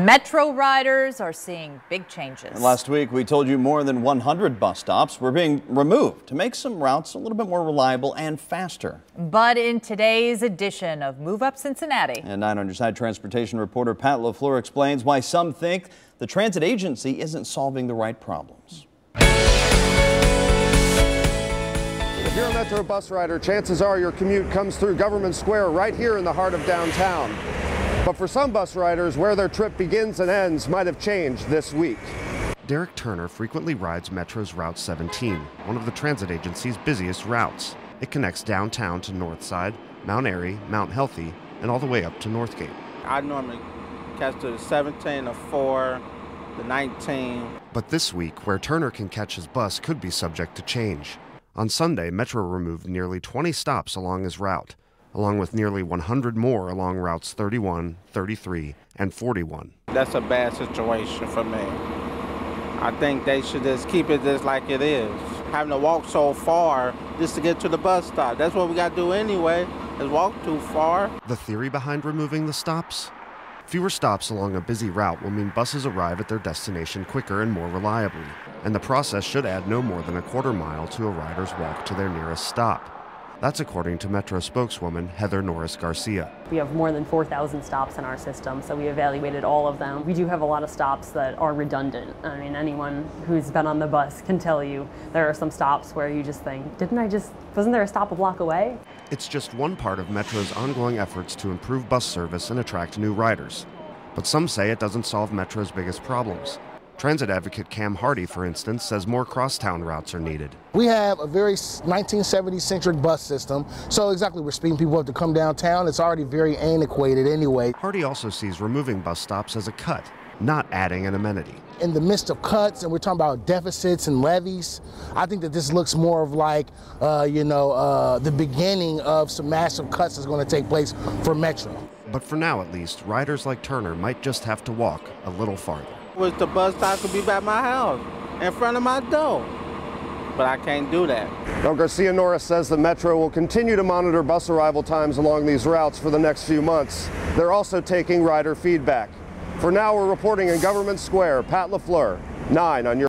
Metro riders are seeing big changes. And last week, we told you more than 100 bus stops were being removed to make some routes a little bit more reliable and faster. But in today's edition of Move Up Cincinnati, And 9 on your side, transportation reporter Pat LaFleur explains why some think the transit agency isn't solving the right problems. If you're a Metro bus rider, chances are your commute comes through Government Square right here in the heart of downtown. But for some bus riders, where their trip begins and ends might have changed this week. Derek Turner frequently rides Metro's Route 17, one of the transit agency's busiest routes. It connects downtown to Northside, Mount Airy, Mount Healthy, and all the way up to Northgate. I normally catch the 17, the 4, the 19. But this week, where Turner can catch his bus could be subject to change. On Sunday, Metro removed nearly 20 stops along his route, along with nearly 100 more along routes 31, 33, and 41. That's a bad situation for me. I think they should just keep it just like it is. Having to walk so far just to get to the bus stop. That's what we got to do anyway, is walk too far. The theory behind removing the stops? Fewer stops along a busy route will mean buses arrive at their destination quicker and more reliably, and the process should add no more than a quarter mile to a rider's walk to their nearest stop. That's according to Metro spokeswoman Heather Norris Garcia. We have more than 4,000 stops in our system, so we evaluated all of them. We do have a lot of stops that are redundant. I mean, anyone who's been on the bus can tell you there are some stops where you just think, wasn't there a stop a block away? It's just one part of Metro's ongoing efforts to improve bus service and attract new riders. But some say it doesn't solve Metro's biggest problems. Transit advocate Cam Hardy, for instance, says more crosstown routes are needed. We have a very 1970s-centric bus system, so exactly, we're speeding people up to come downtown. It's already very antiquated anyway. Hardy also sees removing bus stops as a cut, not adding an amenity. In the midst of cuts, and we're talking about deficits and levies, I think that this looks more of like, the beginning of some massive cuts that's going to take place for Metro. But for now, at least, riders like Turner might just have to walk a little farther. Wish the bus stop could be by my house, in front of my door. But I can't do that. Now, Garcia Norris says the Metro will continue to monitor bus arrival times along these routes for the next few months. They're also taking rider feedback. For now, we're reporting in Government Square. Pat LaFleur, 9 on your